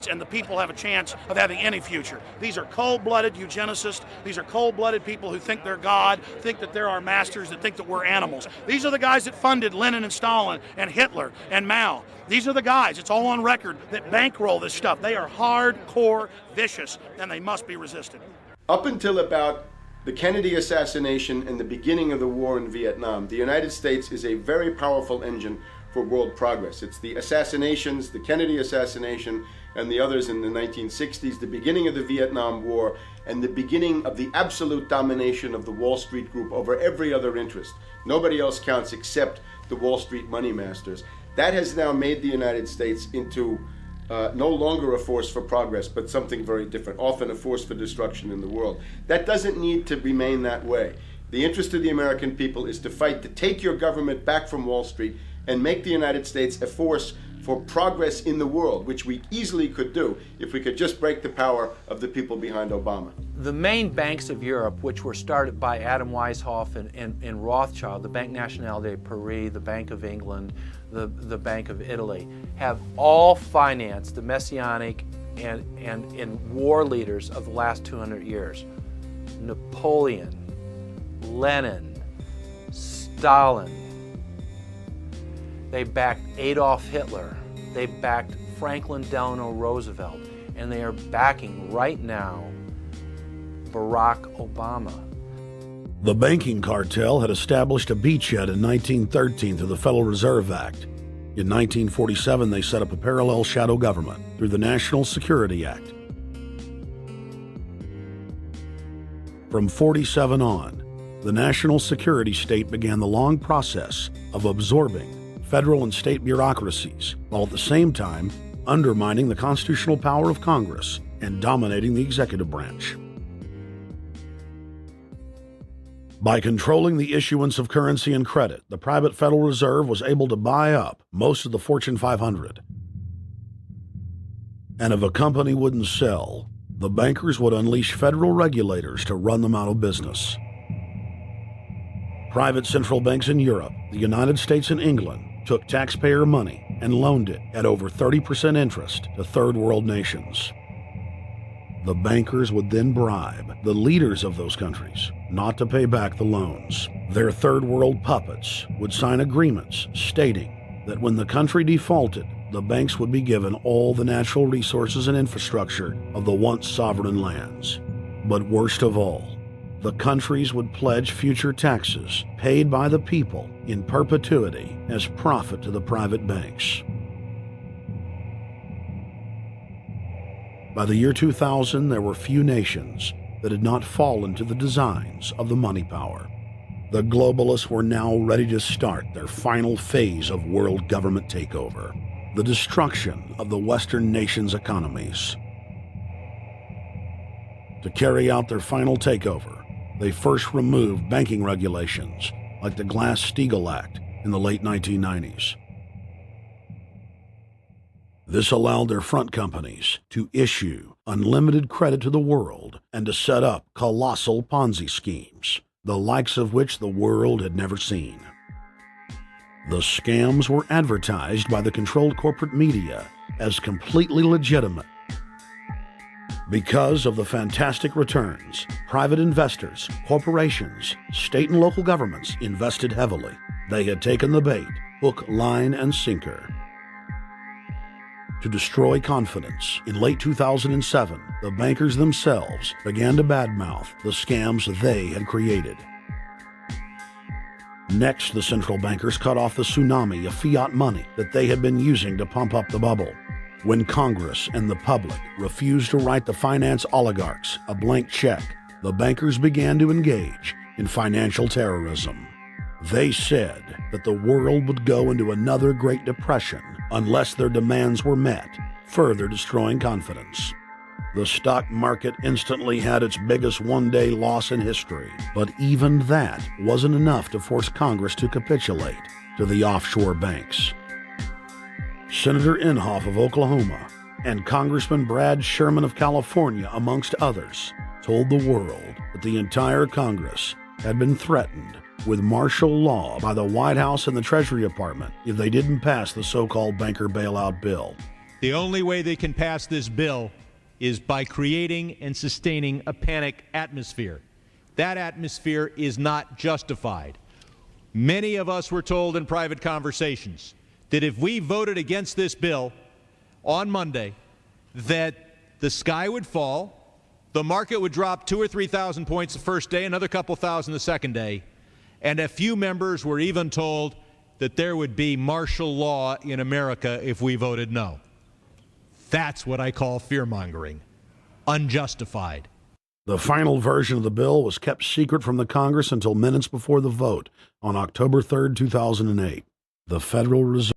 and the people have a chance of having any future. These are cold-blooded eugenicists. These are cold-blooded people who think they're God, think that they're our masters, that think that we're animals. These are the guys that funded Lenin and Stalin and Hitler and Mao. These are the guys, it's all on record, that bankroll this stuff. They are hardcore vicious, and they must be resisted. Up until about the Kennedy assassination and the beginning of the war in Vietnam, the United States is a very powerful engine for world progress. It's the assassinations, the Kennedy assassination, and the others in the 1960s, the beginning of the Vietnam War, and the beginning of the absolute domination of the Wall Street group over every other interest. Nobody else counts except the Wall Street money masters. That has now made the United States into no longer a force for progress, but something very different, often a force for destruction in the world. That doesn't need to remain that way. The interest of the American people is to fight to take your government back from Wall Street and make the United States a force for progress in the world, which we easily could do if we could just break the power of the people behind Obama. The main banks of Europe, which were started by Adam Weishaupt and Rothschild, the Banque Nationale de Paris, the Bank of England, the Bank of Italy, have all financed the messianic and war leaders of the last 200 years. Napoleon, Lenin, Stalin. They backed Adolf Hitler. They backed Franklin Delano Roosevelt. And they are backing right now Barack Obama. The banking cartel had established a beachhead in 1913 through the Federal Reserve Act. In 1947, they set up a parallel shadow government through the National Security Act. From 47 on, the national security state began the long process of absorbing federal and state bureaucracies, while at the same time undermining the constitutional power of Congress and dominating the executive branch. By controlling the issuance of currency and credit, the private Federal Reserve was able to buy up most of the Fortune 500. And if a company wouldn't sell, the bankers would unleash federal regulators to run them out of business. Private central banks in Europe, the United States, and England took taxpayer money and loaned it at over 30% interest to third world nations. The bankers would then bribe the leaders of those countries not to pay back the loans. Their third world puppets would sign agreements stating that when the country defaulted, the banks would be given all the natural resources and infrastructure of the once sovereign lands. But worst of all, the countries would pledge future taxes paid by the people in perpetuity as profit to the private banks. By the year 2000, there were few nations that had not fallen to the designs of the money power. The globalists were now ready to start their final phase of world government takeover, the destruction of the Western nations' economies. To carry out their final takeover, they first removed banking regulations like the Glass-Steagall Act in the late 1990s. This allowed their front companies to issue unlimited credit to the world and to set up colossal Ponzi schemes, the likes of which the world had never seen. The scams were advertised by the controlled corporate media as completely legitimate. Because of the fantastic returns, private investors, corporations, state and local governments invested heavily. They had taken the bait, hook, line, and sinker. To destroy confidence, in late 2007, the bankers themselves began to badmouth the scams they had created. Next, the central bankers cut off the tsunami of fiat money that they had been using to pump up the bubble. When Congress and the public refused to write the finance oligarchs a blank check, the bankers began to engage in financial terrorism. They said that the world would go into another Great Depression unless their demands were met, further destroying confidence. The stock market instantly had its biggest one-day loss in history, but even that wasn't enough to force Congress to capitulate to the offshore banks. Senator Inhofe of Oklahoma and Congressman Brad Sherman of California, amongst others, told the world that the entire Congress had been threatened with martial law by the White House and the Treasury Department if they didn't pass the so-called banker bailout bill. The only way they can pass this bill is by creating and sustaining a panic atmosphere. That atmosphere is not justified. Many of us were told in private conversations that if we voted against this bill on Monday, that the sky would fall, the market would drop 2,000 or 3,000 points the first day, another couple thousand the second day, and a few members were even told that there would be martial law in America if we voted no. That's what I call fear-mongering. Unjustified. The final version of the bill was kept secret from the Congress until minutes before the vote on October 3, 2008. The Federal Reserve